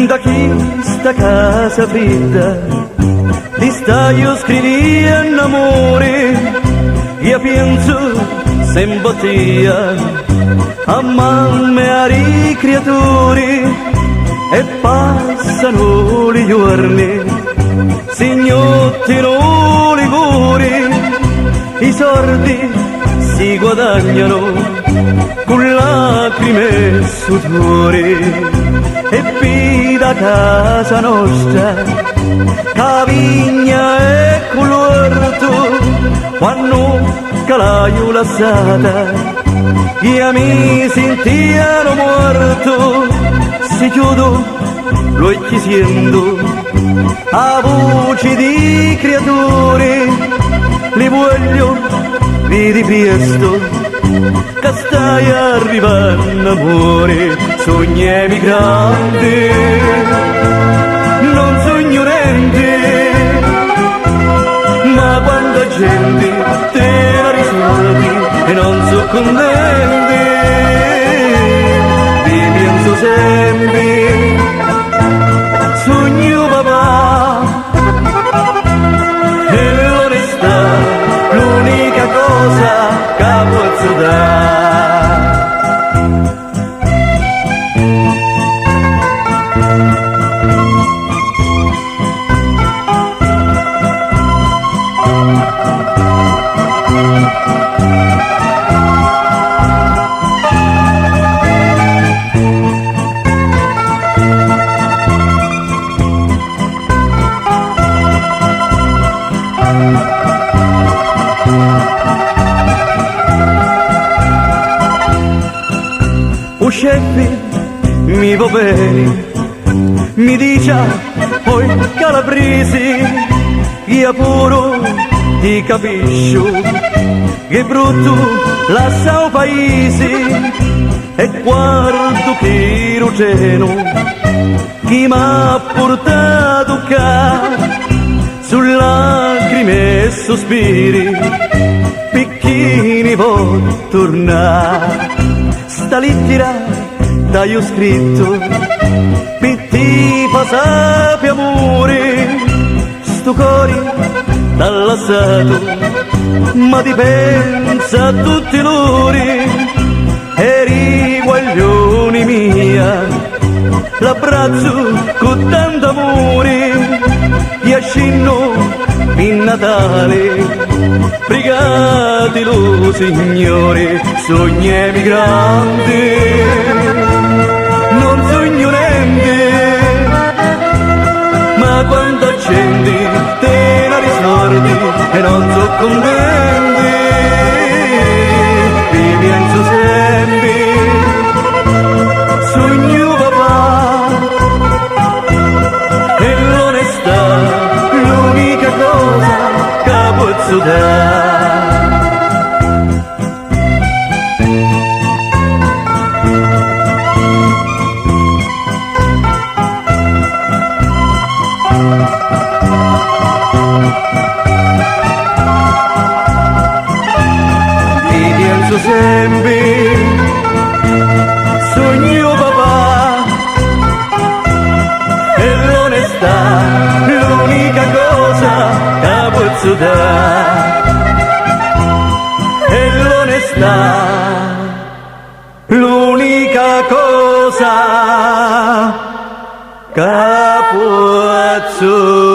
Da chi sta casa fredda ti stai io scrivendo amore, io penso sempre a mamma e ai creatori, e passano i giorni signottino i cuori, i sordi si guadagnano con lacrime e sudore. E qui da casa nostra, cavigna e colorto, quando calaio lassata, io mi sentiano morto, si chiudo l'occhio sento, a voce di creature, li voglio vedi presto, che stai arrivando amore, sognami grande, non sogno niente, ma quando gente te la risolvi e non so contente, ti penso sempre, sogno papà, e l'onestà, l'unica cosa che posso dare. O chef mi va bene, mi dice poi calabresi, io pure ti capisco, che brutto lascia il paese, e guardo che rugeno, chi m'ha portato qua, su lacrime e sospiri, picchini vuoi tornare. Sta lettera da io scritto, per ti passapi amore, sto cuore t'ha lasciato, ma ti pensa tutti loro, eri guaglioni mia, l'abbraccio con tanto amore, ti ascinno in Natale, brigatelo Signore, sognami grande, non sogno niente, ma quando accendi te la risordi e non so contente, ti penso sempre, sogno papà, e l'onestà, l'unica cosa che posso dare. Ti penso sempre, sogno papà, e l'onestà, l'unica cosa che posso dare, e l'onestà, l'unica cosa che posso